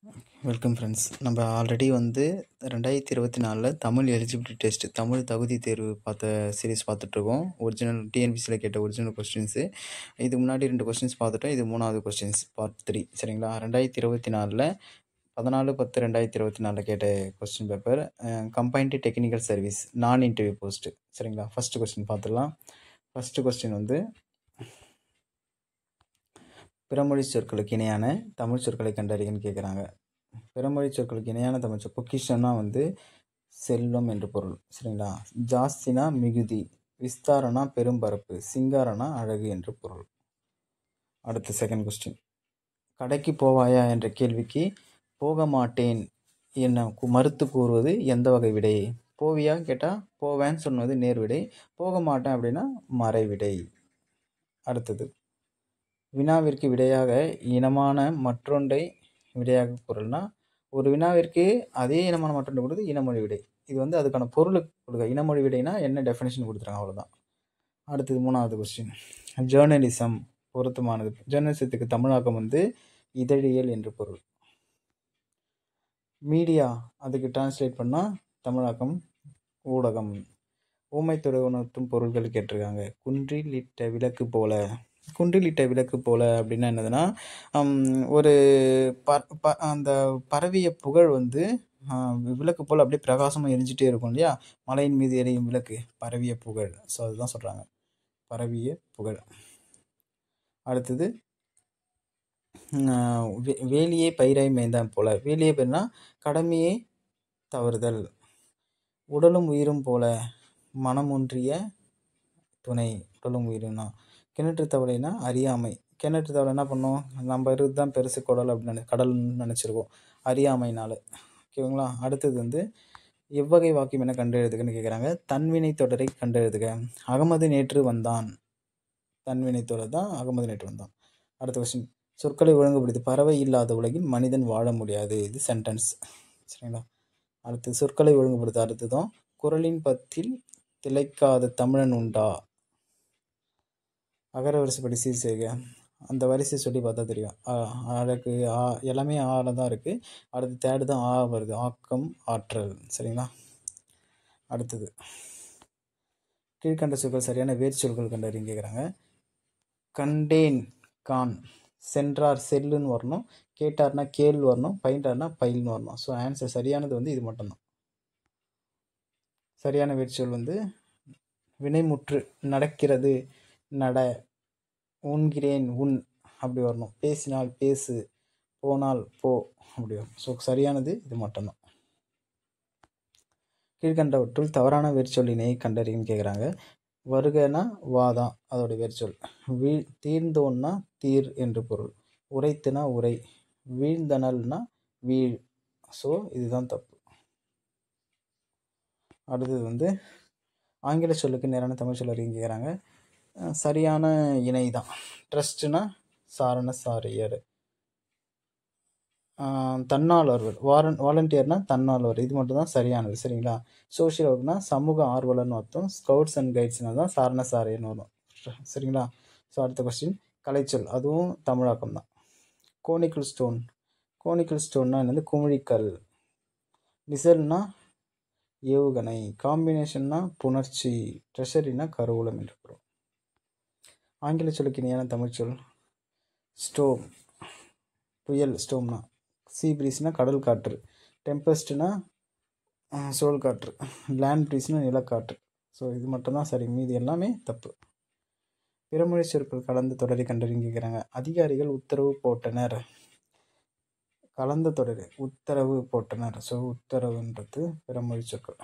Welcome friends. நம்ம already வந்து 2024 Tamil eligibility test Tamil தகுதி தேர்வு சீரிஸ் பார்த்துட்ருக்கோம். ஒரிஜினல் டிஎன்பிசியில் கேட்ட ஒரிஜினல் கொஸ்டின்ஸு. இதுக்கு முன்னாடி 2 கொஸ்டின்ஸ் பார்த்துட்டோம். இது 3வது கொஸ்டின்ஸ் பார்ட் 3 சரிங்களா. 2024 14/10/2024 கேட்ட question paper combined technical service நான் இன்டர்வியூ போஸ்ட்டு சரிங்களா. ஃபஸ்ட்டு கொஸ்டின் பார்த்துடலாம். ஃபஸ்ட்டு கொஸ்டின் வந்து பிறமொழி சொற்களுக்கு இணையான தமிழ் சொற்களை கண்டறியன்னு கேட்குறாங்க. பிறமொழி சொற்களுக்கு இணையான தமிழ் சொல் பொக்கிஷன்னா வந்து செல்வம் என்று பொருள் சரிங்களா. ஜாஸ்தினா மிகுதி, விஸ்தாரனா பெரும்பரப்பு, சிங்காரனா அழகு என்று பொருள். அடுத்த செகண்ட் கொஸ்டின், கடைக்கு போவாயா என்ற கேள்விக்கு போக மாட்டேன் என்ன மறுத்து கூறுவது எந்த வகை விடை? போவியா கேட்டால் போவேன்னு சொன்னது நேர்விடை, போக மாட்டேன் அப்படின்னா மறைவிடை. அடுத்தது, வினாவிற்கு விடையாக இனமான மற்றொன்றை விடையாக கூறல்னா ஒரு வினாவிற்கு அதே இனமான மற்றொன்று கொடுத்து இனமொழி விடை. இது வந்து அதுக்கான பொருளுக்கு கொடுக்க இனமொழி விடைனா என்ன டெஃபினேஷன் கொடுத்துருக்காங்க அவ்வளோதான். அடுத்தது 3வது கொஸ்டின், ஜேர்னலிசம் பொருத்தமானது. ஜேர்னலிசத்துக்கு தமிழாக்கம் வந்து இதழியல் என்று பொருள். மீடியா அதுக்கு டிரான்ஸ்லேட் பண்ணால் தமிழாக்கம் ஊடகம். ஊமைத்தொடர் உணர்த்தும் பொருள்கள் கேட்டிருக்காங்க. குன்றில் இட்ட விளக்கு போல. குன்றில் இட்ட விளக்கு போல அப்படின்னா என்னதுன்னா, ஒரு அந்த பரவிய புகழ் வந்து விளக்கு போல் அப்படியே பிரகாசமாக எரிஞ்சிட்டே இருக்கும் இல்லையா, மலையின் மீது எரியும் விளக்கு பரவிய புகழ். ஸோ அதுதான் சொல்கிறாங்க, பரவிய புகழ். அடுத்தது, வேலியே பயிராய் மேய்ந்தான் போல. வேலியே பயிர்னா கடமையே தவறுதல். உடலும் உயிரும் போல மனம் ஒன்றிய துணை. உடலும் உயிர்னா கிணற்று தவளைனா அறியாமை. கிணற்று தவளை என்ன பண்ணோம், நம்ம இருக்கு தான் பெருசு குடல் அப்படின்னு கடல்னு நினச்சிருக்கோம் அறியாமைனால. ஓகேங்களா. அடுத்தது வந்து எவ்வகை வாக்கியம் என்ன கண்டெழுதுகன்னு கேட்குறாங்க. தன்வினை தொடரை கண்டெழுதுக. அகமது நேற்று வந்தான். தன்வினை தொடர் தான் அகமது நேற்று வந்தான். அடுத்த கொஸ்டின், சொற்களை ஒழுங்குபடுத்தி. பறவை இல்லாத உலகில் மனிதன் வாழ முடியாது. இது சென்டென்ஸ் சரிங்களா. அடுத்து, சொற்களை ஒழுங்குபடுத்த. அடுத்ததும், குறளின் பத்தில் திளைக்காத தமிழன் உண்டா? அகர வரிசைப்படி சீர் செய்க. அந்த வரிசை சொல்லி பார்த்தா தெரியும். அழகு எல்லாமே ஆல தான் இருக்குது. அடுத்து தேர்டு தான் ஆ வருது, ஆக்கம் ஆற்றல் சரிங்களா. அடுத்தது, கீழ்கண்ட சொற்கள் சரியான வேர் சொற்கள் கண்டறியும் கேட்குறாங்க. கண்டேன் கான், சென்றார் செல்லுன்னு வரணும், கேட்டார்னா கேள் வரணும், பயின்றார்னா பயில்னு வரணும். ஸோ ஆன்சர் சரியானது வந்து இது மட்டும்தான். சரியான வேர்ச்சொல் வந்து வினைமுற்று. நடக்கிறது நட, உண்கிறேன் உண் அப்படி வரணும், பேசினால் பேசு, போனால் போ அப்படி வரும். ஸோ சரியானது இது மட்டும்தான். கீழ்கண்டவற்றுள் தவறான வேர்ச்சொல்லினை கண்டறியும் கேட்குறாங்க. வருகனா வாதான் அதோட வேர்ச்சொல். தீர்ந்தோன்னா தீர் என்று பொருள். உரைத்துனா உரை. வீழ்ந்தனல்னா வீழ். ஸோ இதுதான் தப்பு. அடுத்தது வந்து ஆங்கில சொல்லுக்கு நேரான தமிழ் சொல் அறியும் கேட்குறாங்க. சரியான இணை தான். ட்ரஸ்ட்னா சாரண சாரியர். தன்னார்வலர் வாலண்டியர்னா தன்னார்வலர். இது மட்டும் தான் சரியானது சரிங்களா. சோஷியல் ஒர்க்னா சமூக ஆர்வலர்னு அர்த்தம். ஸ்கவுட்ஸ் அண்ட் கைட்ஸ்னா தான் சாரண சாரியர்னு வரும் சரிங்களா. ஸோ அடுத்த கொஸ்டின், கலைச்சொல் அதுவும் தமிழாக்கம் தான். Conical stone. கோனிக்கல் ஸ்டோன்னா என்னது, குமிழிக்கல். மிசல்னா ஏவுகணை. காம்பினேஷன்னா புணர்ச்சி. ட்ரெஷரினா கருவூலம் என்று பொருள். ஆங்கில சொல்லுக்கு இணையான தமிழ் சொல் ஸ்டோம். புயல் ஸ்டோம்னா. சீ பிரீஸ்னா கடல் காற்று. டெம்பஸ்ட்னா சோல் காற்று. லேண்ட் பிரீஸ்னா நிலக்காற்று. ஸோ இது மட்டும்தான் சரி, மீது எல்லாமே தப்பு. பிறமொழி சொற்கள் கலந்த தொடரை கண்டறியும் கேட்குறாங்க. அதிகாரிகள் உத்தரவு போட்டனர். கலந்த தொடர் உத்தரவு போட்டனர். ஸோ உத்தரவுன்றது பிறமொழி சொற்கள்.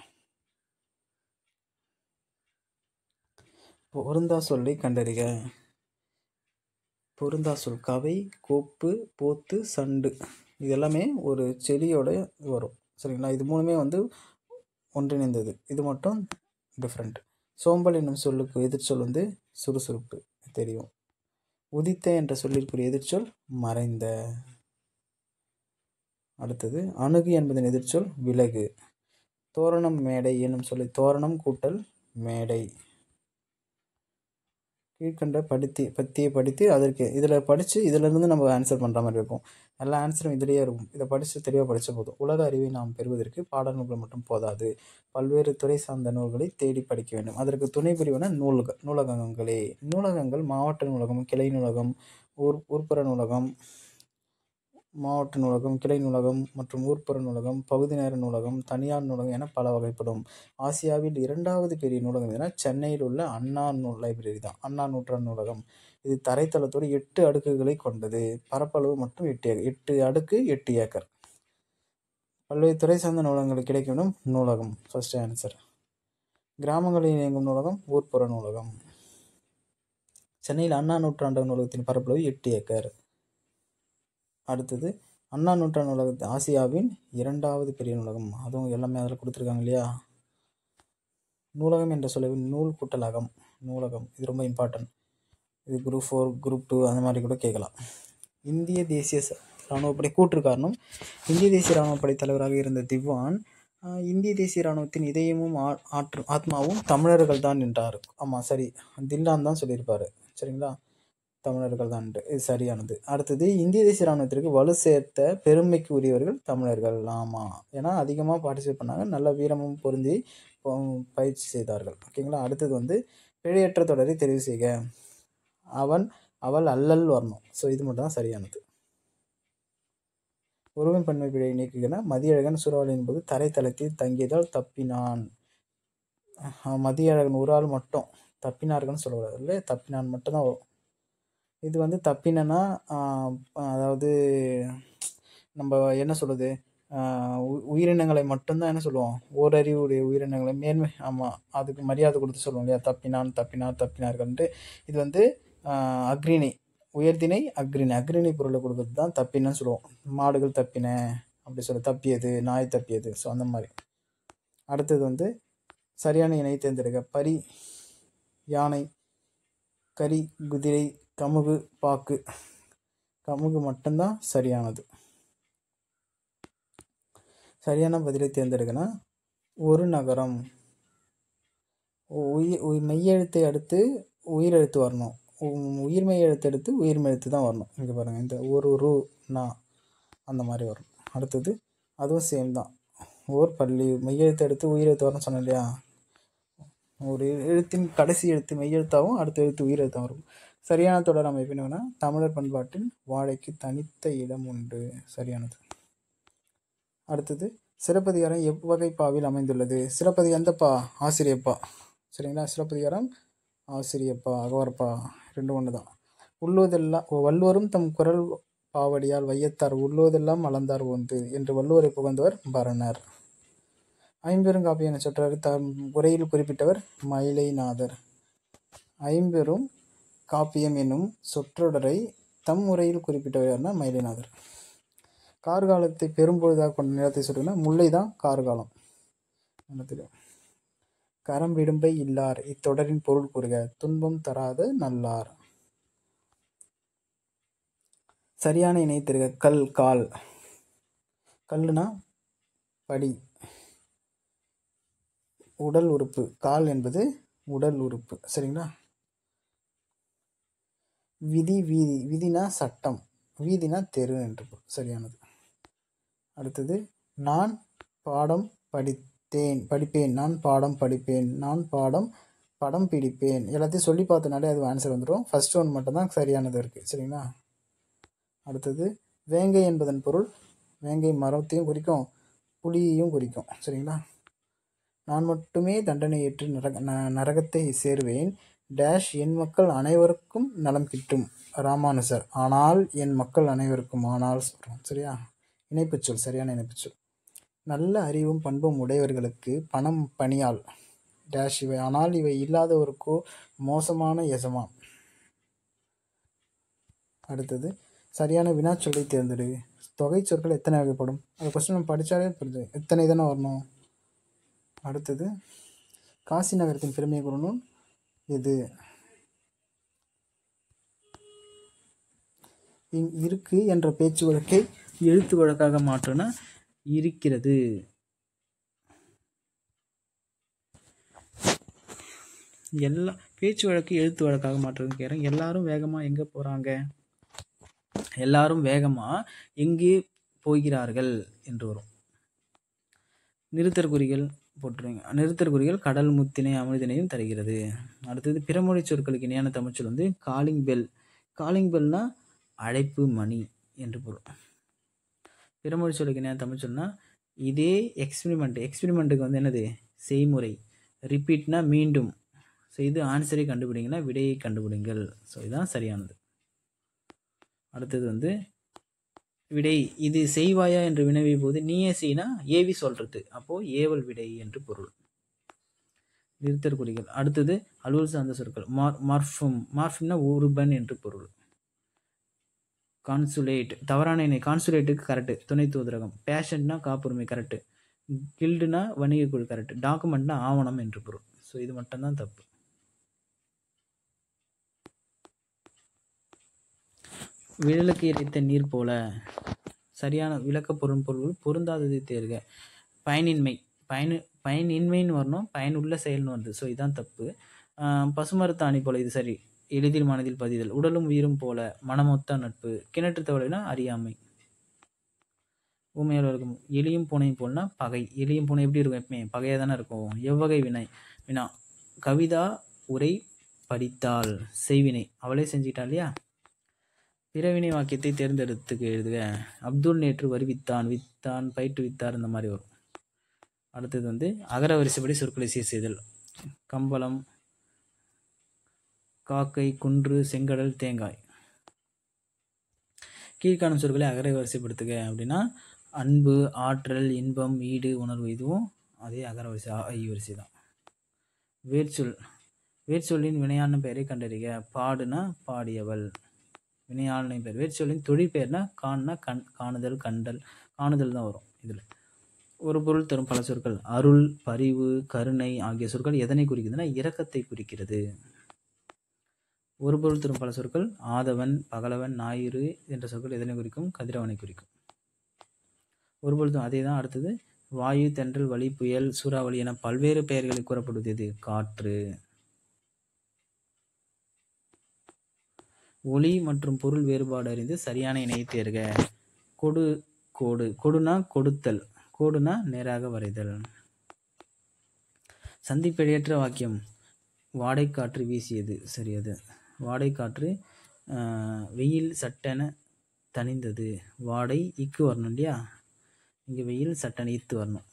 பொருந்தா சொல்லை கண்டறிக. பொருந்தா சொல் கவை, கோப்பு, போத்து, சண்டு இது எல்லாமே ஒரு செடியோட வரும் சரிங்களா. இது மூணுமே வந்து ஒன்றிணைந்தது, இது மட்டும் டிஃப்ரெண்ட். சோம்பல் என்னும் சொல்லுக்கு எதிர்ச்சொல் வந்து சுறுசுறுப்பு தெரியும். உதித்த என்ற சொல்லிற்குரிய எதிர்ச்சொல் மறைந்த. அடுத்தது, அணுகு என்பதன் எதிர்ச்சொல் விலகு. தோரணம் மேடை என்னும் சொல்லி தோரணம் கூட்டல் மேடை. கீழ்கண்ட பத்தியை படித்து அதற்கு இதில் படித்து இதிலிருந்து நம்ம ஆன்சர் பண்ணுற மாதிரி இருக்கும். எல்லா ஆன்சரும் இதிலேயே இருக்கும். இதை படித்து தெளிவாக படித்த போதும். உலக அறிவை நாம் பெறுவதற்கு பாடநூல்கள் மட்டும் போதாது, பல்வேறு துறை சார்ந்த நூல்களை தேடி படிக்க வேண்டும். அதற்கு துணை புரிவன நூலகங்களே. நூலகங்கள் மாவட்ட நூலகம், கிளை நூலகம், ஊர்ப்புற நூலகம், மாவட்ட நூலகம், கிளை நூலகம் மற்றும் ஊர்ப்புற நூலகம், பகுதி நேர நூலகம், தனியார் நூலகம் என பல வகைப்படும். ஆசியாவில் 2வது பெரிய நூலகம் என சென்னையில் உள்ள அண்ணா லைப்ரரி தான், அண்ணா நூற்றாண்டு நூலகம். இது தரைத்தளத்தோடு 8 அடுக்குகளை கொண்டது. பரப்பளவு மட்டும் 8 அடுக்கு 8 ஏக்கர். பல்வேறு துறை சார்ந்த நூலகங்களுக்கு கிடைக்கும் நூலகம். First answer. கிராமங்களில் இயங்கும் நூலகம் ஊர்ப்புற நூலகம். சென்னையில் அண்ணா நூற்றாண்டு நூலகத்தின் பரப்பளவு 8 ஏக்கர். அடுத்தது அண்ணா நூற்றாண்டு நூலகத்து ஆசியாவின் 2வது பெரிய நூலகம். அதுவும் எல்லாமே அதில் கொடுத்துருக்காங்க இல்லையா. நூலகம் என்ற சொல்ல நூல் கூட்டலகம், நூலகம். இது ரொம்ப இம்பார்ட்டன்ட். இது குரூப் 4, குரூப் 2 அந்த மாதிரி கூட கேட்கலாம். இந்திய தேசிய இராணுவப்படை கூற்று காரணம். இந்திய தேசிய இராணுவப்படை தலைவராக இருந்த திவான் இந்திய தேசிய இராணுவத்தின் இதயமும் ஆத்மாவும் தமிழர்கள் தான் என்றார். ஆமாம், சரி, தில்லான் தான் சொல்லியிருப்பார். சரிங்களா, தமிழர்கள் தான். இது சரியானது. அடுத்தது இந்திய தேசிய இராணுவத்திற்கு வலு சேர்த்த பெருமைக்கு உரியவர்கள் தமிழர்கள். ஆமாம், ஏன்னா அதிகமாக பார்ட்டிசிபேட் பண்ணாங்க, நல்ல வீரமும் பொருந்தி பயிற்சி செய்தார்கள். ஓகேங்களா. அடுத்தது பிழையற்ற தொடரை தெரிவு செய்க. அவன், அவள், அல்லல் வரணும். ஸோ இது மட்டும் தான் சரியானது. ஒருவன் பன்மை பிழையை நீக்குகிற. மதியழகன் சூறாவளியின் போது தரைத்தளத்தில் தங்கியதால் தப்பினான். மதியழகன் ஒரு ஆள் மட்டும் தப்பினார்கள்னு சொல்லக்கூடாது, இல்லை, தப்பினான் மட்டும்தான் வரும். இது தப்பினா அதாவது நம்ம என்ன சொல்லுது, உயிரினங்களை மட்டும்தான் என்ன சொல்லுவோம், ஓரறிவுடைய உயிரினங்களை மேன்மை. ஆமாம், அதுக்கு மரியாதை கொடுத்து சொல்லுவோம் இல்லையா, தப்பினார்கள்ன்ட்டு. இது அக்ரிணை, உயர்திணை அக்ரிணை, அக்ரிணை பொருளை கொடுக்குறது தான் தப்பினன்னு சொல்லுவோம். மாடுகள் தப்பின அப்படி சொல்ல, தப்பியது, நாய் தப்பியது. ஸோ அந்த மாதிரி. அடுத்தது சரியான இணை தேர்ந்தெடுக்க. பரி, யானை, கரி, குதிரை, கமுகு, பாக்கு. கமுகு மட்டும்தான் சரியானது. சரியான பதிலை தேர்ந்தெடுக்கணும். ஒரு நகரம். மெய்யெழுத்தை அடுத்து உயிரெழுத்து வரணும். உயிர்மெய் எழுத்து எடுத்து உயிர்மெய் எழுத்து தான் வரணும். இங்கே பாருங்கள், இந்த ஒரு ரூ நா அந்த மாதிரி வரும். அடுத்தது அதுவும் சேம் தான். ஓர் பள்ளி. மெய்யெழுத்து எடுத்து உயிரெழுத்து வரணும்னு சொன்னேன் இல்லையா. ஒரு எழுத்தின் கடைசி எழுத்து மெய்யெழுத்தாகவும் அடுத்த எழுத்து உயிரெழுத்தாகவும் வரும். சரியான தொடர் அமைப்பு என்னன்னா, தமிழர் பண்பாட்டில் வாழைக்கு தனித்த இடம் உண்டு. சரியானது. அடுத்தது சிலப்பதிகாரம் எவ்வகை பாவில் அமைந்துள்ளது. சிலப்பதிகாரம் எந்தப்பா? ஆசிரியப்பா. சரிங்களா. சிலப்பதிகாரம் ஆசிரியப்பா, அகவரப்பா, 2 ஒன்று தான். உள்ளுவதெல்லாம் வள்ளுவரும் தம் குரல் பாவடியால் வையத்தார் உள்ளுவதெல்லாம் அளந்தார் ஒன்று என்று வள்ளுவரை புகழ்ந்தவர் பரணர். ஐம்பெருங்காப்பியம் என சொற்றாரு தம் உரையில் குறிப்பிட்டவர் மயிலைநாதர். ஐம்பெரும் காப்பியம் என்னும் சொற்றொடரை தம் உரையில் குறிப்பிட்டவர்னா மயிலைநாதர். கார்காலத்தை பெரும்பொழுதாக கொண்ட நிலத்தை சொல்றதுன்னா முல்லை தான் கார்காலம். கரம் விடும்பை இல்லார் இத்தொடரின் பொருள் கூறுக. துன்பம் தராத நல்லார். சரியான இணை தருக. கல், கால். கல்லுனா படி, உடல் உறுப்பு. கால் என்பது உடல் உறுப்பு. சரிங்களா. விதி, வீதி. விதினா சட்டம், வீதினா தெரு என்று. சரியானது. அடுத்தது நான் பாடம் படிப்பேன், நான் பாடம் படிப்பேன், நான் படம் பிடிப்பேன். எல்லாத்தையும் சொல்லி பார்த்தனாலே அது ஆன்சர் வந்துடும். ஃபர்ஸ்ட் ஒன் மட்டும் தான் சரியானது இருக்குது. சரிங்களா. அடுத்தது வேங்கை என்பதன் பொருள். வேங்கை மரத்தையும் குறிக்கும், புலியையும் குறிக்கும். சரிங்களா. நான் மட்டுமே தண்டனை ஏற்று நரகத்தை சேருவேன் டேஷ் என் மக்கள் அனைவருக்கும் நலம் கிட்டும் ராமானுசர். ஆனால் என் மக்கள் அனைவருக்கும். ஆனால் சொல்கிறோம். சரியா. இணைப்புச்சொல். சரியான இணைப்புச்சொல். நல்ல அறிவும் பண்பும் உடையவர்களுக்கு பணம் பணியால் டேஷ் இவை, ஆனால் இவை இல்லாதவருக்கோ மோசமான எஜமான். அடுத்தது சரியான வினாச்சொல்லை தேர்ந்தெடு. தொகை சொற்கள் எத்தனை வகைப்படும்? அது கொஸ்டின் நம்ம படித்தாலே புரியுது, எத்தனை தானே வரணும். அடுத்தது காசி நகரத்தின் பெருமையை கூறணும் எது? இருக்கு என்ற பேச்சு வழக்கை எழுத்து வழக்காக மாற்றின இருக்கிறது. பேச்சு வழக்கு எழுத்து வழக்காக மாற்றுறதுன்னு கேட்குறேன். எல்லாரும் வேகமாக எங்கே போகிறாங்க, எல்லாரும் வேகமாக எங்கே போகிறார்கள் என்று வரும். நிறுத்தற்குறிகள் போட்டுருங்க. நிறுத்தற்குறிகள் கடல் முத்தினை அமிர்தினையும் தருகிறது. அடுத்தது பிறமொழி சொற்களுக்கு இணையான தமிழ்ச்சொல் வந்து காலிங் பெல். காலிங் பெல்னா அழைப்பு மணி என்று பொருள். பிறமொழி சொல்லுக்கு இணையான தமிழ்ச்சொல்னா இதே எக்ஸ்பிரிமெண்ட். எக்ஸ்பிரிமெண்ட்டுக்கு வந்து என்னது, செய்முறை. ரிப்பீட்னா மீண்டும். ஸோ இது ஆன்சரை கண்டுபிடிங்கன்னா விடையை கண்டுபிடிங்கள். ஸோ இதுதான் சரியானது. அடுத்தது வந்து விடை. இது செய்வாயா என்று வினவிய போது நீயே செய்னா ஏவி சொல்றது, அப்போ ஏவல் விடை என்று பொருள். நிறுத்தற்குறிகள். அடுத்தது அலுவல் சார்ந்த சொற்கள். மார்ஃபும். மார்ஃபும்னா ஒருபன் என்று பொருள். கான்சுலேட் தவறான இணை. கான்சுலேட்டுக்கு கரெக்டு, துணை தூதரகம். பேஷண்ட்னா காப்புரிமை, கரெக்டு. கில்டுனா வணிக குழு, கரெக்டு. டாக்குமெண்ட்னா ஆவணம் என்று பொருள். ஸோ இது மட்டும்தான் தப்பு. விழலுக்கு இறைத்த நீர் போல. சரியான விளக்க பொருள் பொருந்தாதது தேர்க. பயனின்மை. பயனின்மைன்னு வரணும், பயனுள்ள செயல்னு வருது. ஸோ இதுதான் தப்பு. பசுமரத்தாணி போல, இது சரி. எளிதில் மனதில் பதிதல். உடலும் உயிரும் போல. மனமொத்த நட்பு. கிணற்று தவளைனா அறியாமை. ஊமையால் இருக்கும். எலியும் பூனையும் போல்னா பகை. எலியும் பூனை எப்படி இருக்கும், எப்பவுமே பகையாக தானே இருக்கும். எவ்வகை வினா. கவிதா உரை படித்தாள். செய்வினை, அவளே செஞ்சிட்டா இல்லையா. பிறவினை வாக்கியத்தை தேர்ந்தெடுத்துக்கு எழுதுக. அப்துல் நேற்று வருவித்தான். வித்தான், பயிற்றுவித்தார், இந்த மாதிரி வரும். அடுத்தது வந்து அகர வரிசைப்படி சொற்களை சீர் செய்தல். கம்பளம், காக்கை, குன்று, செங்கடல், தேங்காய். கீழ்காணும் சொற்களை அகர வரிசைப்படுத்துக அப்படின்னா அன்பு, ஆற்றல், இன்பம், ஈடு, உணர்வு. இதுவும் அதே அகர வரிசை, ஐ வரிசை தான். வேர்ச்சொல். வேர்ச்சொல்லின் வினையான பெயரை கண்டறிக. பாடுனா பாடியவள், வினையாளனை பெயர். வேர்ச்சொல்லின் தொழிற்பெயர்னா காண்னா காணுதல், கண்டல், காணுதல் தான் வரும். இதில் ஒரு பொருள் தரும் பல சொற்கள். அருள், பரிவு, கருணை ஆகிய சொற்கள் எதனை குறிக்குதுன்னா இரக்கத்தை குறிக்கிறது. ஒரு பொருள் தரும் பல சொற்கள். ஆதவன், பகலவன், ஞாயிறு என்ற சொற்கள் எதனை குறிக்கும், கதிரவனை குறிக்கும். ஒரு பொருள் அதே தான். அடுத்தது வாயு, தென்றல், வளி, புயல், சூறாவளி என பல்வேறு பெயர்களை கூறப்படுவது எது, காற்று. ஒளி மற்றும் பொருள் வேறுபாடு அறிந்து சரியான இணையை தேர்க. கொடு, கோடு. கொடுனா கொடுத்தல், கோடுனா நேராக வரைதல். சந்திப்பிழையற்ற வாக்கியம். வாடைக்காற்று வீசியது, சரியது. வாடைக்காற்று. வெயில் சட்டென தணிந்தது. வாடை இக்கு வரணும் இல்லையா, இங்கே வெயில் சட்டென இத்து வரணும்.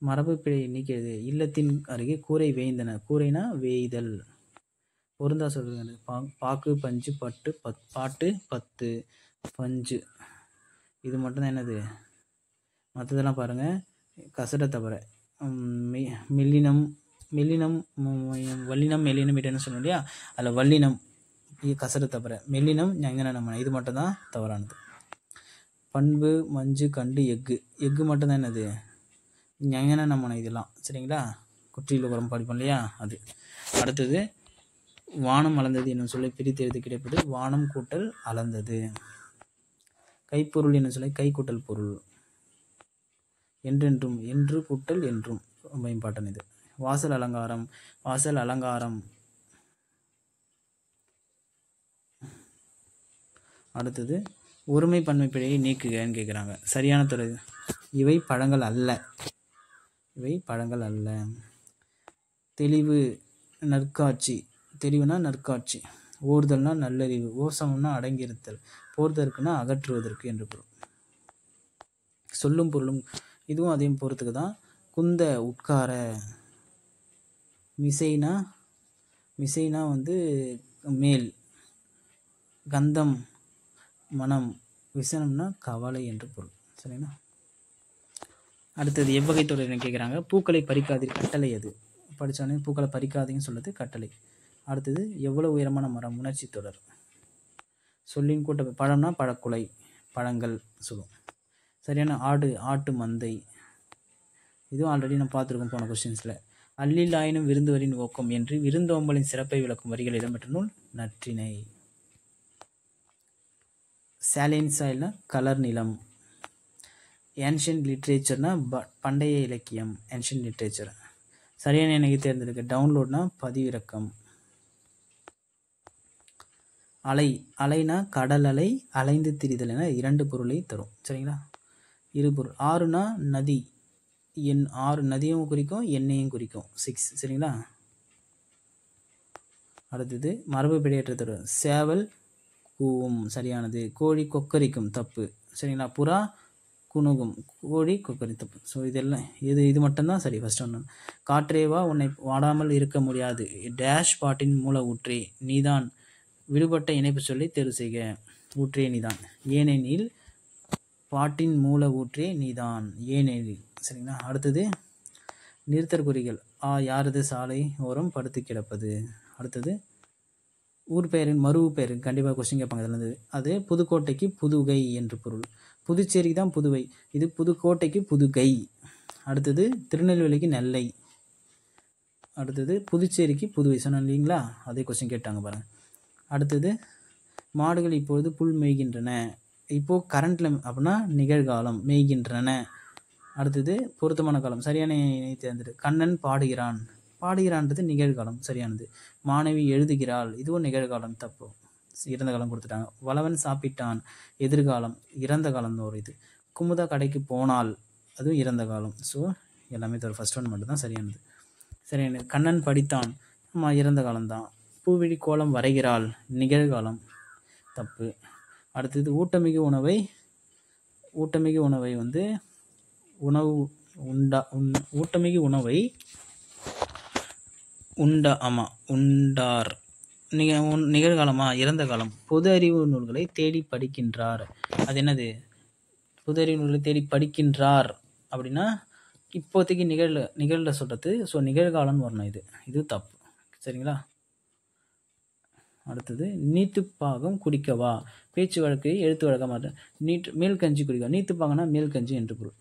மரபு பிழை நீக்கிறது. இல்லத்தின் அருகே கூரை வேய்ந்தன. கூரைனா வேய்தல். பொருந்தா சொல்றது. பாக்கு, பஞ்சு, பட்டு, பாட்டு, பத்து, பஞ்சு. இது மட்டும்தான் என்னது, மற்றதெல்லாம் பாருங்க கசட தவிர. மெல்லினம், வல்லினம், மெல்லினம் இடன்னு சொன்னோம் இல்லையா, அதில் வல்லினம் கசட தவிர, மெல்லினம் ஞங்கன, இது மட்டும்தான் தவறானது. பண்பு, மஞ்சு, கண்டு, எஃகு. எஃகு மட்டும்தான் என்னது, ஞங்கன நம்மன. இதெல்லாம் சரிங்களா, குற்றியில் உரம் படிப்போம் இல்லையா அது. அடுத்தது வானம் அளந்தது என்னும் சொல்லை பிரித்து எழுதி கிடைப்பது வானம் கூட்டல் அளந்தது. கைப்பொருள் என்னும் சொல்லை கை கூட்டல் பொருள். என்றென்றும், என்று கூட்டல் என்றும், ரொம்ப இம்பார்ட்டன் இது. வாசல் அலங்காரம். வாசல் அலங்காரம். அடுத்தது ஒருமை பன்மை பிழையை நீக்குகன்னு கேட்குறாங்க. சரியான தொடர். இவை பழங்கள் அல்ல. இவை பழங்கள் அல்ல. தெளிவு, நற்காட்சி. தெளிவுனா நற்காட்சி. ஓர்தல்னா நல்லறிவு. ஓசம்னா அடங்கியிருத்தல். போர்தற்குனா அகற்றுவதற்கு என்று பொருள். சொல்லும் பொருளும் இதுவும் அதையும் பொறுத்துக்கு தான். குந்த, உட்கார. மிசைனா வந்து மேல். கந்தம், மனம். விசனம்னா கவலை என்று பொருள். சரிங்களா. அடுத்தது எவ்வகை தொடர் கேட்குறாங்க. பூக்களை பறிக்காதீர், கட்டளை அது. படித்தோடனே பூக்களை பறிக்காதீங்கன்னு சொல்றது கட்டளை. அடுத்தது எவ்வளவு உயரமான மரம், உணர்ச்சி தொடர். சொல்லின் கூட்ட. பழம்னா பழக்குலை, பழங்கள் சொல்லும். சரியான. ஆடு, ஆட்டு மந்தை. இதுவும் ஆல்ரெடி நம்ம பார்த்துருக்கோம் போன கொஸ்டின்ஸில். அல்லில் ஆயினும் விருந்துவரின் ஓக்கம் என்று விருந்தோம்பலின் சிறப்பை விளக்கும் வரிகள் இடம்பெற்ற நூல் நற்றிணை. சாலின் சாயில்னா கலர் நிலம். ஏன்ஷியன்ட் லிட்ரேச்சர்னா பண்டைய இலக்கியம், ஏன்ஷியன்ட் லிட்ரேச்சர். சரியான இணையை தேர்ந்தெடுக்க. டவுன்லோட்னா பதிவிறக்கம். அலை, அலைனா கடல் அலை, அலைந்து திரிதல் என 2 பொருளை தரும். சரிங்களா? இருபொருள். ஆறுனா நதி, எண் 6 நதியும் குறிக்கும் எண்ணையும் குறிக்கும் 6. சரிங்களா? அடுத்தது மரபு பிழையற்ற தொடர். சேவல் கூவும், சரியானது. கோழி கொக்கரிக்கும், தப்பு. சரிங்களா? புறா குணுகும், கோழி கொக்கரி, தப்பு. ஸோ இதெல்லாம் இது மட்டும்தான் சரி. ஃபர்ஸ்ட் ஒன்று. காற்றேவா உன்னை வாடாமல் இருக்க முடியாது. டேஷ் பாட்டின் மூல ஊற்றே நீதான். விடுபட்ட இணைப்பு சொல்லி தேர்வு செய்க. ஊற்றே நீதான். ஏனெனில் பாட்டின் மூல ஊற்றே நீதான். ஏனெனில். சரிங்களா? அடுத்தது நிறுத்தற் குறிகள். யாரது சாலை ஓரம் படுத்து கிடப்பது. அடுத்தது ஊர் பெயரின் மறு பெயர். கண்டிப்பாக கொஸ்டின் கேட்பாங்க அதுலேருந்து. அது புதுக்கோட்டைக்கு புதுகை என்று பொருள். புதுச்சேரிக்கு தான் புதுவை, இது புதுக்கோட்டைக்கு புதுகை. அடுத்தது திருநெல்வேலிக்கு நெல்லை. அடுத்தது புதுச்சேரிக்கு புதுவை. சொன்னேன் இல்லைங்களா? அதே கொஸ்டின் கேட்டாங்க பாருங்கள். அடுத்தது மாடுகள் இப்பொழுது புல் மேய்கின்றன. இப்போது கரண்ட்டில் அப்படின்னா நிகழ்காலம், மேய்கின்றன. அடுத்தது பொருத்தமான காலம். சரியான இணை தேர்ந்தெடு. கண்ணன் பாடுகிறான். பாடுகிறான்றது நிகழ்காலம், சரியானது. மாணவி எழுதுகிறாள், இதுவும் நிகழ்காலம், தப்பு. இறந்த காலம் கொடுத்துட்டாங்க. வளவன் சாப்பிட்டான், எதிர்காலம். இறந்த காலம் ஒரு இது. குமுதா கடைக்கு போனால், அதுவும் இறந்த காலம். ஸோ எல்லாமே தவிர ஃபர்ஸ்ட் ஒன் மட்டும் தான் சரியானது. சரியானது. கண்ணன் படித்தான், இறந்த காலம்தான். பூவிழி கோலம் வரைகிறாள், நிகழ்காலம், தப்பு. அடுத்தது ஊட்டமிகு உணவை. ஊட்டமிகு உணவை வந்து உணவு ஊட்டமிகு உணவை உண்டார். நிகழ்காலமா, இறந்த காலம். பொது அறிவு நூல்களை தேடி படிக்கின்றார், அது என்னது? பொது அறிவு நூல்களை தேடி படிக்கின்றார் அப்படின்னா இப்போதைக்கு நிகழ்ல சொல்றது. ஸோ நிகழ்காலம்னு வரணும். இது தப்பு. சரிங்களா? அடுத்தது நீத்துப்பாகம் குடிக்கவா. பேச்சு வழக்கு, எழுத்து வழக்கமாக. மேல் கஞ்சி குடிக்கவா. நீத்துப்பாகனா மேல் கஞ்சி என்று பொருள்.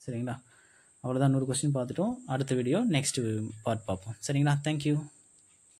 சரிங்களா? அவ்வளோதான். 100 கொஸ்டின் பார்த்துட்டோம். அடுத்த வீடியோ நெக்ஸ்ட் பார்ட் பார்ப்போம். சரிங்களா? தேங்க்யூ.